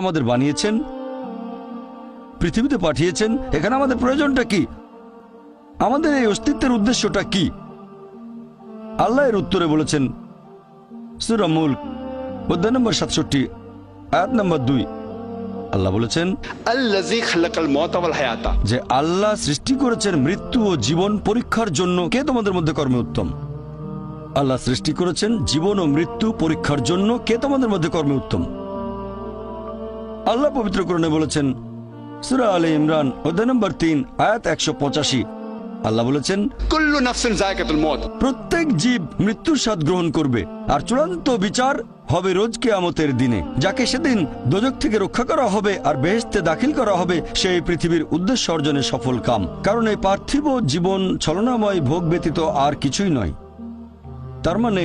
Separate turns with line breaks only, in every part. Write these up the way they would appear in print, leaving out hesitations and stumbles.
আমাদের বানিয়েছেন, পৃথিবীতে পাঠিয়েছেন, এখানে আমাদের প্রয়োজনটা কি? আমাদের এই অস্তিত্বের উদ্দেশ্যটা কি? আল্লাহ এর উত্তরে বলেছেন সূরা মুলক অধ্যায় নম্বর 67 আয়াত নম্বর 2। আল্লাহ বলেছেন
আল্লাযী খালাকাল মাউতা ওয়াল হায়াতা,
যে আল্লাহ সৃষ্টি করেছেন মৃত্যু ও জীবন পরীক্ষার জন্য। কে তোমাদের মধ্যে কর্মে উত্তম? আল্লাহ সৃষ্টি করেছেন জীবন ও মৃত্যু পরীক্ষার জন্য। কে তোমাদের মধ্যে কর্মে উত্তম? আল্লাহ পবিত্র কোরআনে বলেছেন সূরা আলে ইমরান অধ্যায় নম্বর 3 আয়াত 185। আল্লাহ বলেছেন
কুল্লু নাফসিন যায়কাতুল মউত,
প্রত্যেক জীব মৃত্যুর স্বাদ গ্রহণ করবে, আর চূড়ান্ত বিচার হবে রোজ কিয়ামতের দিনে। যাকে সেদিন দোজখ থেকে রক্ষা করা হবে আর বেহেশতে দাখিল করা হবে, সেই পৃথিবীর উদ্দেশ্য অর্জনে সফল কাম। কারণ এই পার্থিব জীবন ছলনাময় ভোগ ব্যতীত আর কিছুই নয়। তার মানে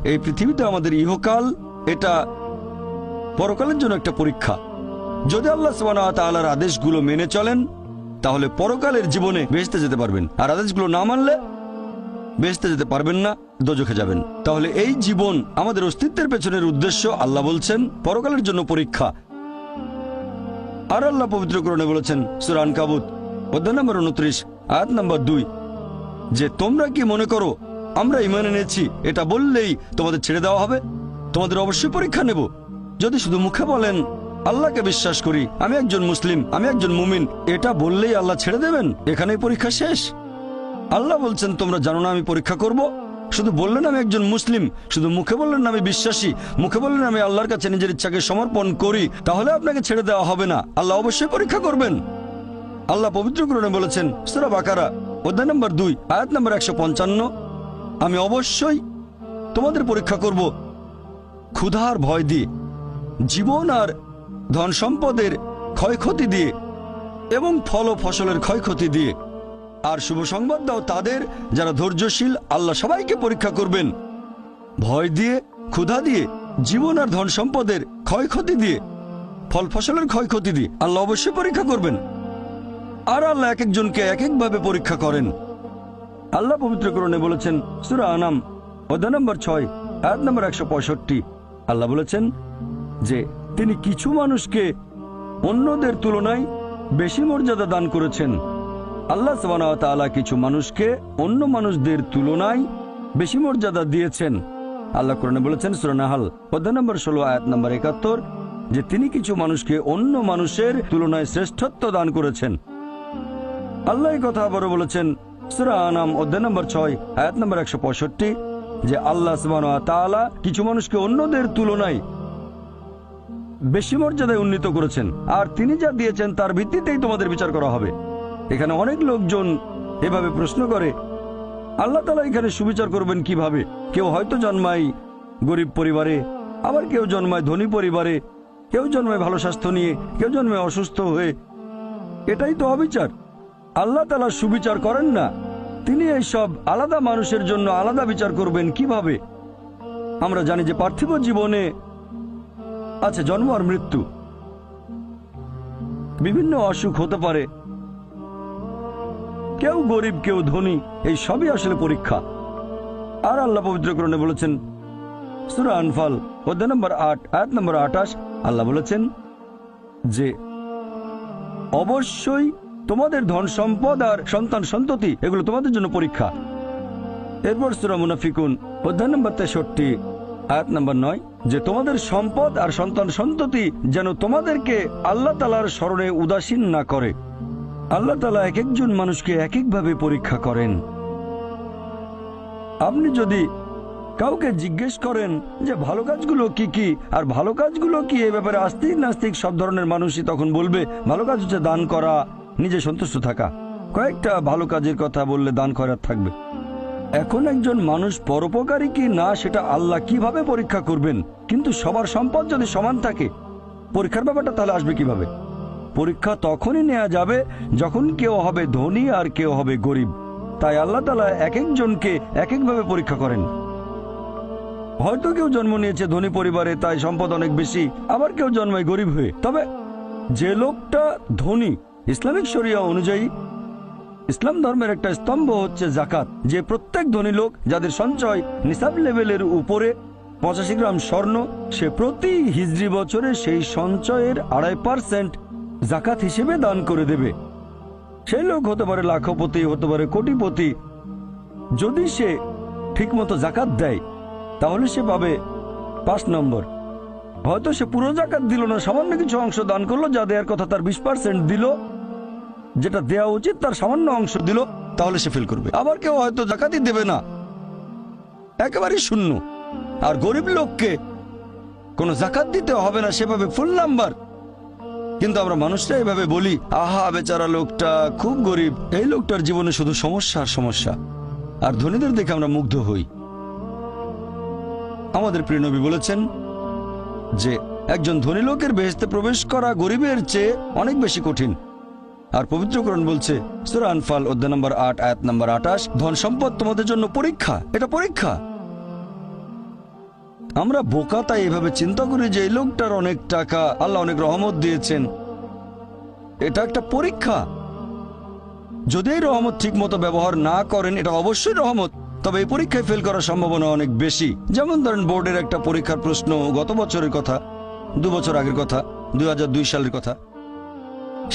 এই পৃথিবীতে আমাদের ইহকাল, এটা পরকালের জন্য একটা পরীক্ষা। যদি আল্লাহ সুবহানাহু ওয়া তাআলার আদেশগুলো মেনে চলেন তাহলে পরকালের জীবনে বেহেশতে যেতে পারবেন, আর আদেশগুলো না মানলে বেহেশতে যেতে পারবেন না, দোজখে যাবেন। তাহলে এই জীবন আমাদের অস্তিত্বের পেছনের উদ্দেশ্য। আল্লাহ বলছেন পরকালের জন্য পরীক্ষা। আর আল্লাহ পবিত্র কোরআনে বলেছেন সূরা আনকাবুত অধ্যায় নম্বর 29 আয়াত নম্বর 2 যে তোমরা কি মনে করো আমরা ঈমান এনেছি এটা বললেই তোমাদের ছেড়ে দেওয়া হবে? তোমাদের অবশ্যই পরীক্ষা নেব। যদি শুধু মুখে বলেন আল্লাহকে বিশ্বাস করি, আমি একজন মুসলিম, আমি একজন মুমিন, এটা বললেই আল্লাহ ছেড়ে দেবেন? এখানেই পরীক্ষা শেষ? আল্লাহ বলছেন তোমরা জানো না আমি পরীক্ষা করব? শুধু বললেন আমি একজন মুসলিম, শুধু মুখে বললেন আমি বিশ্বাসী, মুখে বললেন আমি আল্লাহর কাছে নিজের ইচ্ছাকে সমর্পণ করি, তাহলে আপনাকে ছেড়ে দেওয়া হবে না। আল্লাহ অবশ্যই পরীক্ষা করবেন। আল্লাহ পবিত্র কোরআনে বলেছেন সূরা বাকারা অধ্যায় নম্বর 2 আয়াত নম্বর 155 আমি অবশ্যই তোমাদের পরীক্ষা করব ক্ষুধার ভয় দিয়ে, জীবন আর ধন সম্পদের ক্ষয়ক্ষতি দিয়ে এবং ফল ও ফসলের ক্ষয়ক্ষতি দিয়ে। আর শুভ সংবাদ দাও তাদের যারা ধৈর্যশীল। আল্লাহ সবাইকে পরীক্ষা করবেন ভয় দিয়ে, ক্ষুধা দিয়ে, জীবন আর ধন সম্পদের ক্ষয়ক্ষতি দিয়ে, ফল ফসলের ক্ষয়ক্ষতি দিয়ে। আল্লাহ অবশ্যই পরীক্ষা করবেন। আর আল্লাহ এক একজনকে এক একভাবে পরীক্ষা করেন। আল্লাহ পবিত্র কোরআনে বলেছেন সূরা আনাম অধ্যায় নম্বর 6 আয়াত নম্বর 165। আল্লাহ বলেছেন যে তিনি কিছু মানুষকে অন্যদের তুলনায় বেশি মর্যাদা দান করেছেন। আল্লাহ সুবহানাহু ওয়া তাআলা কিছু মানুষকে অন্য মানুষদের তুলনায় বেশি মর্যাদা দিয়েছেন। আল্লাহ কোরআনে বলেছেন সূরা নাহল অধ্যায় নম্বর 16 আয়াত নম্বর 71 যে তিনি কিছু মানুষকে অন্য মানুষের তুলনায় শ্রেষ্ঠত্ব দান করেছেন। আল্লাহ এই কথা আবারও বলেছেন সূরা আনাম অধ্যায় নম্বর 6 আয়াত নম্বর 165 যে আল্লাহ সুবহানাহু ওয়া তাআলা কিছু মানুষকে অন্যদের তুলনায় বেশি মর্যাদায় উন্নীত করেছেন, আর তিনি যা দিয়েছেন তার ভিত্তিতেই তোমাদের বিচার করা হবে। এখানে অনেক লোকজন এভাবে প্রশ্ন করে আল্লাহ তাআলা এখানে সুবিচার করবেন কিভাবে? কেউ হয়তো জন্মায় গরিব পরিবারে, আবার কেউ জন্মায় ধনী পরিবারে, কেউ জন্মায় ভালো স্বাস্থ্য নিয়ে, কেউ জন্মায় অসুস্থ হয়ে। এটাই তো অবিচার। আল্লাহ তাআলা সুবিচার করেন না। তিনি এইসব আলাদা মানুষের জন্য আলাদা বিচার করবেন কিভাবে? আমরা জানি যে পার্থিব জীবনে আছে জন্ম আর মৃত্যু, বিভিন্ন অসুখ হতে পারে, কেউ গরিব কেউ ধনী, এই সবই আসলে পরীক্ষা। আর আল্লাহ পবিত্র কোরআনে বলেছেন সূরা আনফাল অধ্যায় নম্বর 8 আয়াত নম্বর 28 আল্লাহ বলেছেন যে অবশ্যই তোমাদের ধন সম্পদ আর সন্তান সন্ততি এগুলো তোমাদের জন্য পরীক্ষা। এরপর সূরা মুনাফিকুন অধ্যায় নম্বর 63 আয়াত নম্বর 9 যে তোমাদের সম্পদ আর সন্তান সন্ততি যেন তোমাদেরকে আল্লাহ তাআলার স্মরণে উদাসীন না করে। আল্লাহ তাআলা এক একজন মানুষকে এক একভাবে পরীক্ষা করেন। আপনি যদি কাউকে জিজ্ঞেস করেন যে ভালো কাজগুলো কি কি আর ভালো কাজগুলো কি, এ ব্যাপারে আস্তিক নাস্তিক সব ধরনের মানুষই তখন বলবে ভালো কাজ হচ্ছে দান করা, নিজে সন্তুষ্ট থাকা। কয়েকটা ভালো কাজের কথা বললে দান খয়রাত থাকবে। এখন একজন মানুষ পরোপকারী কি না সেটা আল্লাহ কিভাবে পরীক্ষা করবেন? কিন্তু সবার সম্পদ যদি সমান থাকে, পরীক্ষার ব্যাপারটা তাহলে আসবে কিভাবে? পরীক্ষা তখনই নেওয়া যাবে যখন কেউ হবে ধনী আর কেউ হবে গরিব। তাই আল্লাহ তাআলা এক একজনকে এক একভাবে পরীক্ষা করেন। হয়তো কেউ জন্ম নিয়েছে ধনী পরিবারে, তাই সম্পদ অনেক বেশি, আবার কেউ জন্মায় গরিব হয়ে। তবে যে লোকটা ধনী, ইসলামিক শরিয়া অনুযায়ী ইসলাম ধর্মের একটা স্তম্ভ হচ্ছে যাকাত, যে প্রত্যেক ধনী লোক যাদের সঞ্চয় নিসাব লেভেলের উপরে 85 গ্রাম স্বর্ণ, সে প্রতি হিজরি বছরে সেই সঞ্চয়ের 2.5% জাকাত হিসেবে দান করে দেবে। সেই লোক হতে পারে লাখপতি, হতে পারে কোটিপতি। যদি সে ঠিকমতো জাকাত দেয় তাহলে সে পাবে 5 নম্বর। হয়তো সে পুরো জাকাত দিল না, সামান্য কিছু অংশ দান করলো, যা দেওয়ার কথা তার 20% দিল, যেটা দেওয়া উচিত তার সামান্য অংশ দিল, তাহলে সে ফেল করবে। আবার কেউ হয়তো জাকাতই দেবে না, একেবারেই শূন্য। আর গরিব লোককে কোনো জাকাত দিতে হবে না, সেভাবে ফুল নাম্বার। কিন্তু আমরা মানুষরা এভাবে বলি, আহা বেচারা লোকটা খুব গরিব, এই লোকটার জীবনে শুধু সমস্যা আর সমস্যা। আর ধনীদের দেখে আমরা মুগ্ধ হই। আমাদের প্রিয় নবী বলেছেন যে একজন ধনী লোকের বেহেশতে প্রবেশ করা গরিবের চেয়ে অনেক বেশি কঠিন। আর পবিত্র কোরআন বলছে, সূরা আনফাল অধ্যায় নম্বর 8 আয়াত নম্বর 28, ধন সম্পদ তোমাদের জন্য পরীক্ষা, এটা পরীক্ষা। আমরা বোকা তাই এভাবে চিন্তা করি যে এই লোকটার অনেক টাকা, আল্লাহ অনেক রহমত দিয়েছেন, এটা একটা পরীক্ষা। যদি এই রহমত ঠিক মতো ব্যবহার না করেন, এটা অবশ্যই রহমত, তবে এই পরীক্ষায় ফেল করার সম্ভাবনা অনেক বেশি। যেমন ধরেন বোর্ডের একটা পরীক্ষার প্রশ্ন, গত বছরের কথা, 2 বছর আগের কথা, 2002 সালের কথা।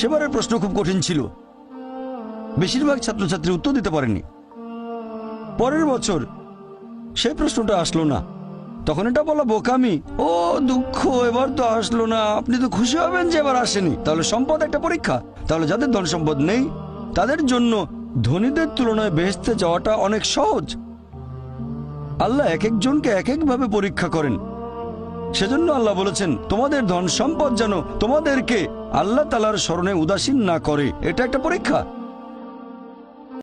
সেবারের প্রশ্ন খুব কঠিন ছিল, বেশিরভাগ ছাত্রছাত্রী উত্তর দিতে পারেনি। পরের বছর সেই প্রশ্নটা আসলো না, তখন এটা বলা বোকামি, ও দুঃখ, এবার তো আসলো না, আপনি তো খুশি হবেন যে এবার আসেনি। তাহলে সম্পদ একটা পরীক্ষা। তাহলে যাদের ধন সম্পদ নেই তাদের জন্য ধনীদের তুলনায় বেহেশতে যাওয়াটা অনেক সহজ। আল্লাহ এক একজনকে এক একভাবে পরীক্ষা করেন। সেজন্য আল্লাহ বলেছেন, তোমাদের ধন সম্পদ যেন তোমাদেরকে আল্লাহ তাআলার স্মরণে উদাসীন না করে, এটা একটা পরীক্ষা।